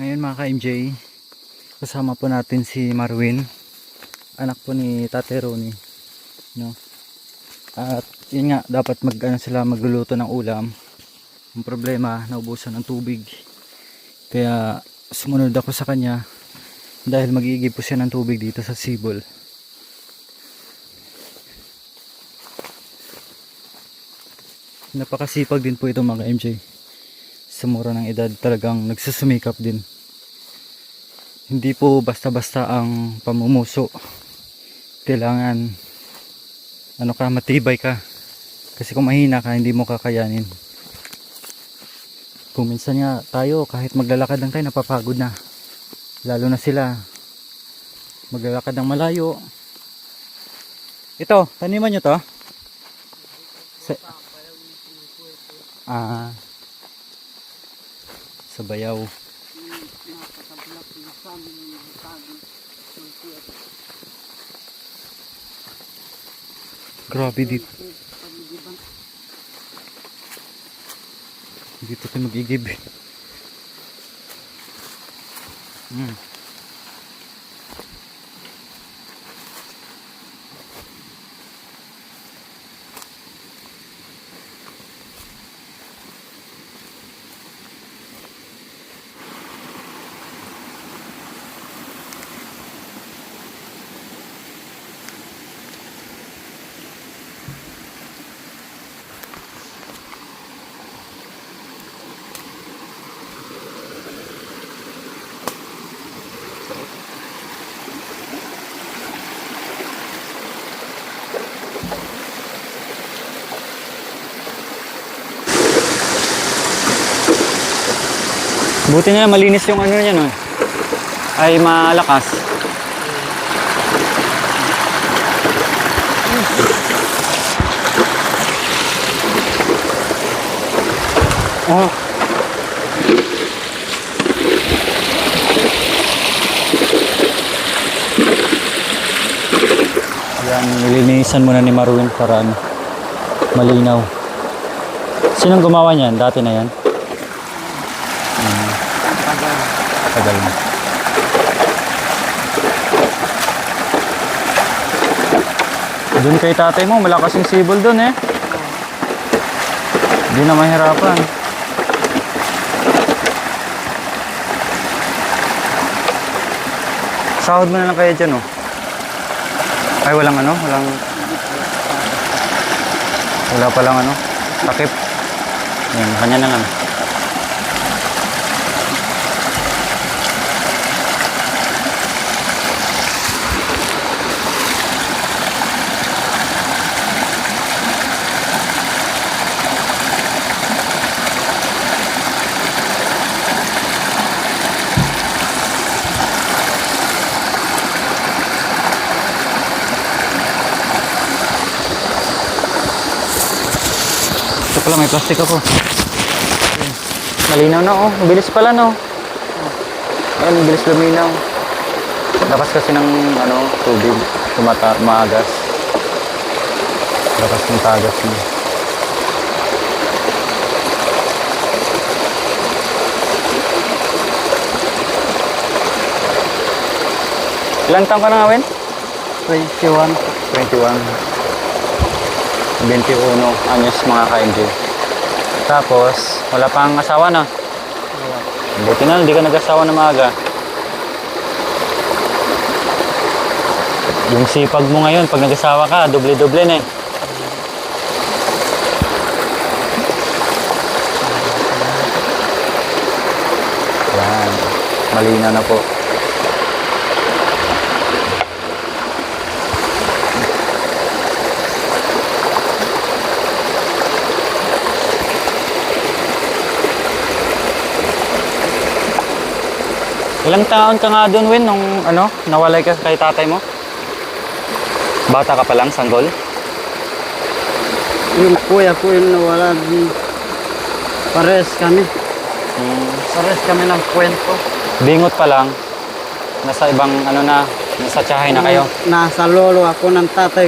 Ngayon mga ka-MJ, kasama po natin si Marwin, anak po ni Tate Ronnie, no? At yun nga, dapat sila magluluto ng ulam. Ang problema, naubusan ng tubig. Kaya sumunod ako sa kanya dahil mag-iigib po siya ng tubig dito sa Sibol. Napakasipag din po ito mga MJ. Sa mura ng edad talagang nagsusumikap din. Hindi po basta-basta ang pamumuso. Kailangan matibay ka. Kasi kung mahina ka, hindi mo kakayanin. Kung minsan nga tayo, kahit maglalakad lang tayo, napapagod na. Lalo na sila. Maglalakad ng malayo. Ito, taniman nyo to? Sa bayaw. Grabe dito. Dito tayo mag-igib. Buti na lang malinis yung niya no. Ay malakas. Oh. Yan, nilinisan muna ni Marwin para malinaw. Sinong gumawa niyan? Dati na yan? Tagal na. Doon kay tatay mo, malakas yung sibol doon eh. Hindi na mahirapan. Sahod mo na lang kaya dyan oh. Ay walang wala palang takip. Yan, kanya na lang. Ito pala, may plastic ako. Malinaw na oh. Bilis pala no. Ayan, bilis luminaw. Lakas kasi ng tubig. Maagas. Lakas ng tagas niya. Ilang taon ka na nga, Wen? 21. 21 anyos mga ka-MJ. Tapos, wala pang asawa na. Buti na, hindi ka nag-asawa na maaga. Yung sipag mo ngayon, pag nag-asawa ka, doble-doble na eh. Yan, malinaw na po. Ilang taon ka nga doon, Win, nung nawalay ka kay tatay mo? Bata ka pa lang, sanggol? Yung kuya ko yung nawala din. Pares kami. Pares kami ng kwento. Bingot pa lang. Nasa ibang nasa tiyahay na kayo. Nasa lolo ako ng tatay,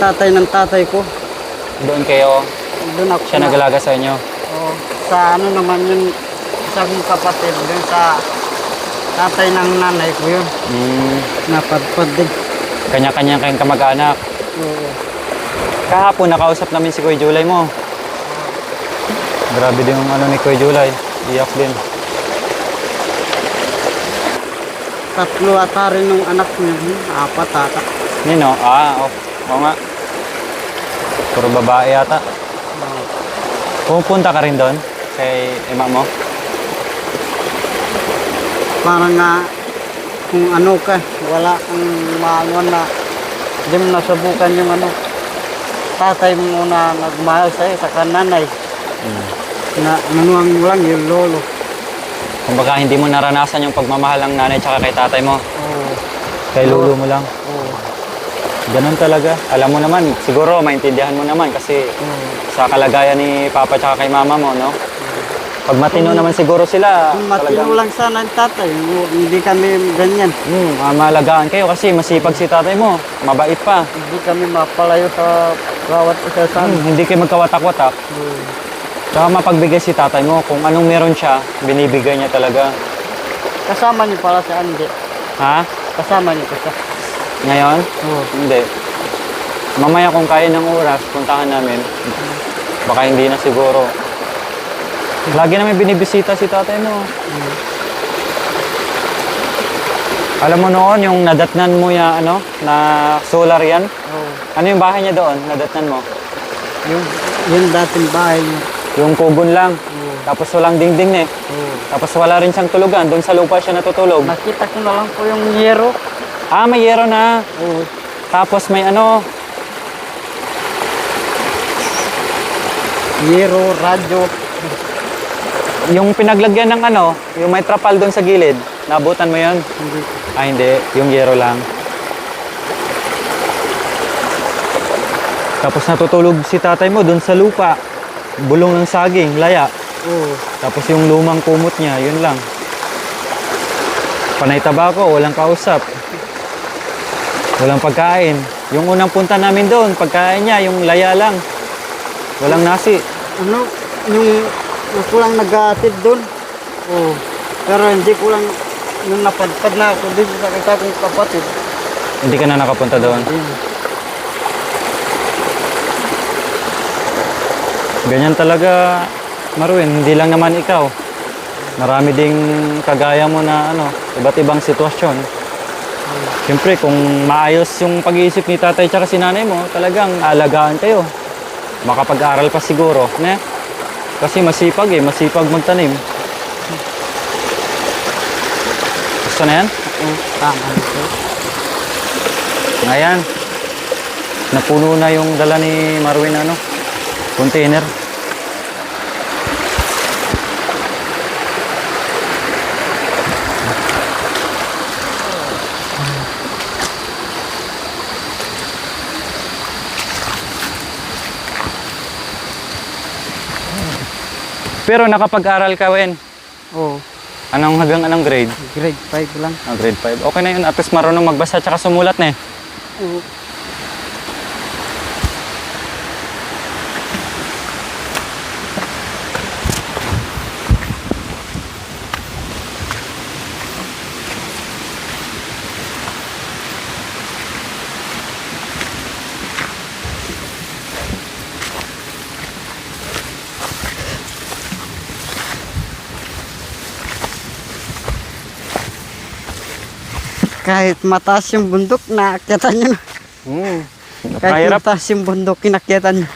tatay ng tatay ko. Doon kayo, Doon ako. siya nag-alaga sa inyo. Sa naman yun, isa kong kapatid dun sa tatay ng nanay ko yun. Napadpad din. Kanya-kanya kayong kamag-anak. Oo. Kahapon nakausap namin si Kuya Julay mo. Grabe din yung ano ni Kuya Julay. Iyak din. 3 ata rin nung anak niya. 4 ata. Nino? Oo nga. Puro babae yata. Pupunta ka rin doon kay ima mo? Parang nga, kung ano ka, wala kang maano na, hindi mo nasubukan yung ano, tatay mo na nagmahal sa'yo sa kananay. Na nanuwang mo lang yung lolo. Kumbaga hindi mo naranasan yung pagmamahal ng nanay tsaka kay tatay mo. Oo. Kay lolo mo lang. Oo. Ganun talaga. Alam mo naman, siguro maintindihan mo naman kasi Oo. sa kalagayan ni Papa tsaka kay Mama mo, no? Pag matino naman siguro sila, Kung matino lang sana ang tatay, hindi kami ganyan. malagaan kayo kasi masipag si tatay mo. Mabait pa. Hindi kami mapalayo sa bawat isa sa amin. Hindi kayo magkawatak-watak. Tsaka mapagbigay si tatay mo. Kung anong meron siya, binibigay niya talaga. Kasama niyo pala sa Andi. Ha? Kasama niyo pa siya. Ngayon? Oo. Hindi. Mamaya kung kaya ng oras, puntahan namin. Baka hindi na siguro. Lagi namin binibisita si tatay mo. Alam mo noon, yung nadatnan mo ya, ano, na solar yan? Oo. Ano yung bahay niya doon, nadatnan mo? Yung dating bahay niya. Yung kugon lang. Oo. Tapos walang dingding eh. Oo. Tapos wala rin siyang tulugan. Doon sa lupa siya natutulog. Nakita ko na lang po yung yero. May yero na. Oo. Tapos may ano, Yero, radyo. yung pinaglagyan ng ano, yung may trapal doon sa gilid. Nabutan mo yun? Hindi. Hindi. Yung yero lang. Tapos natutulog si tatay mo doon sa lupa. Bulong ng saging, laya. Oo. Tapos yung lumang kumot niya, yun lang. Panay tabako, walang kausap. Walang pagkain. Yung unang punta namin doon, pagkain niya, yung laya lang. Walang nasi. Ano, yung ako lang nag-aatid doon. Oo. Pero hindi ko lang, yung napadpad na ako dito sa kita kong kapatid. Hindi ka na nakapunta doon. Hindi. Ganyan talaga, Marwin. Hindi lang naman ikaw. Marami ding kagaya mo na ano, iba't ibang sitwasyon. Siyempre, kung maayos yung pag-iisip ni tatay tsaka si nanay mo, talagang alagaan kayo. Makapag-aral pa siguro, ne? Kasi masipag masipag magtanim. Gusto na yan? Oo, tama nito. Ayan. Napuno na yung dala ni Marwin ano, container. Pero nakapag-aral ka, Wen. Oo. Anong grade? Grade 5 lang. Grade 5. Okay na yun. At least marunong magbasa tsaka sumulat na eh. Oo. Kahit mataas yung bundok, naakyatan nyo na. Kahit Mahirap. mataas yung bundok, kinakyatan nyo.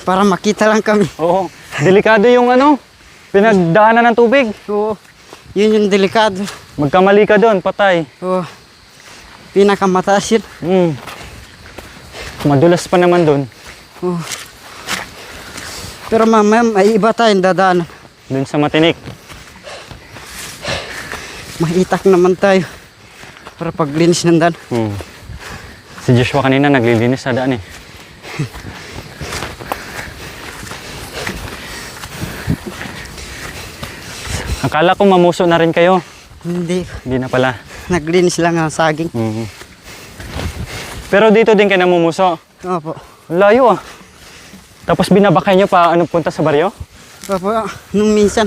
Para makita lang kami. Oo. Delikado yung ano, pinagdaanan ng tubig. Oo. Yun yung delikado. Magkamali ka doon, patay. Oo. Pinakamataas yun. Madulas pa naman doon. Oo. Pero mamaya, may iba tayong dadaanan. Doon sa Matinik. Mahitak naman tayo. Para paglinis ng daan. Si Joshua kanina naglilinis sa daan eh. Akala ko mamuso na rin kayo. Hindi. Hindi na pala. Naglinis lang ang saging. Pero dito din kayo namumuso. Opo. Ang layo ah. Tapos binabakay nyo pa punta sa baryo? Opo. Nung minsan,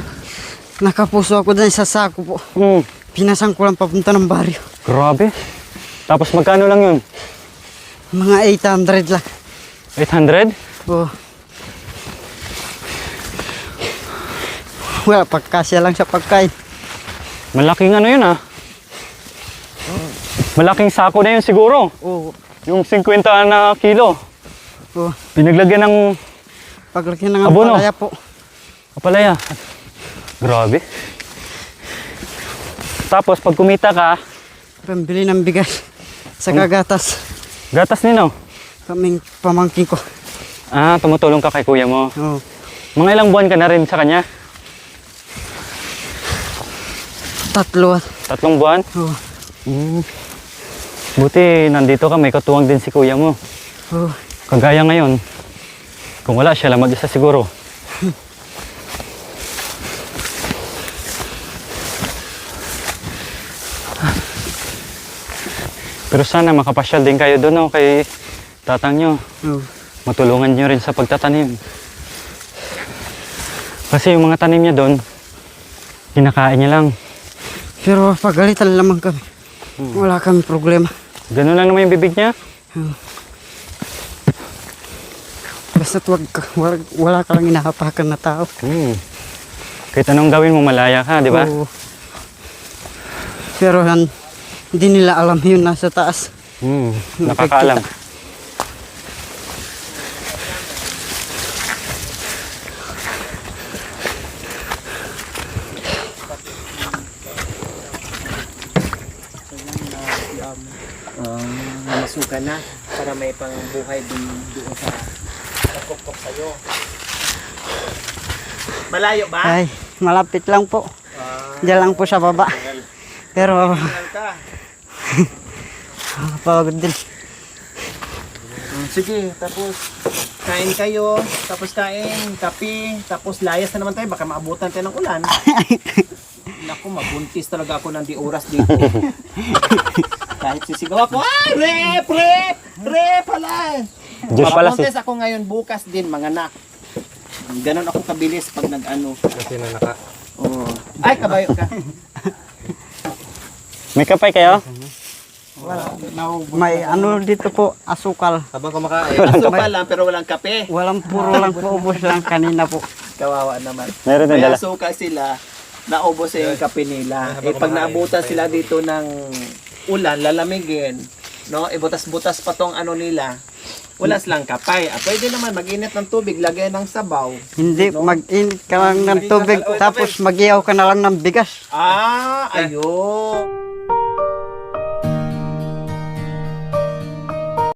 Nakapuso ako dyan sa sako po. Hmm. Pinasang ko lang papunta ng baryo. Grabe. Tapos magkano lang yun? Mga 800 lang. 800? Oh. Wala, pagkasya lang sa pagkain. Malaking ano yun ah. Malaking sako na yun siguro. Oo. Yung 50 na kilo. Oh. Pinaglagyan ng Paglaki ng Abono. palaya po. kapalaya. Grabe. Tapos pag kumita ka, Pambili ng bigas. Sa gatas. gatas nino. Kaming pamangkin ko. Ah, tumutulong ka kay kuya mo. Oh. Mga ilang buwan ka na rin sa kanya? 3. 3 buwan? Oh. Hmm. Buti nandito ka, may katuwang din si kuya mo. Oh. Kagaya ngayon, kung wala siya lang mag-isa siguro. Pero sana makapasyal din kayo doon, no, kay tatang nyo. Oh. Matulungan nyo rin sa pagtatanim. Kasi yung mga tanim niya doon, kinakain niya lang. Pero pagalitan lamang kami. Wala kami problema. Ganun lang naman yung bibig niya. Basta't wala ka lang inahapakan na tao. Kahit anong gawin mo, malaya ka, di ba? Oo. Pero hindi nila alam yun nasa taas. Nakakaalam. Masuka na para may pangbuhay din doon sa nakukok sa'yo. Malayo ba? Ay, malapit lang po. Diyan lang po sa baba. Pero Tingnan ka. pagod din. Sige, tapos kain kayo, tapos kain, kape, tapos layas na naman tayo, baka maabutan tayo ng ulan. Naku, mabuntis talaga ako ng di oras dito. Kahit sisigaw ako, ay, rep pala. Diyos pala si... Mabuntis ako ngayon, bukas din, mga anak. Ganon ako kabilis pag nag-ano. Kasi na naka... Oh. Ay, kabayo ka. May kapay kayo? May ano dito po, asukal. Habang kumakain. Asukal lang, pero walang kape. Walang puro lang po, ubos lang kanina po. Kawawa naman. Meron na May dala. asukal sila, naubos yung kape nila. Eh, pag naabutan sila dito ng ulan, lalamigin, no? Ibutas-butas pa tong ano nila. Wala silang kapay. Ah, pwede naman mag-init ng tubig, lagay ng sabaw. Hindi, mag-init ka lang ng tubig, tapos mag-iyaw ka na lang ng bigas. Ah, ayun.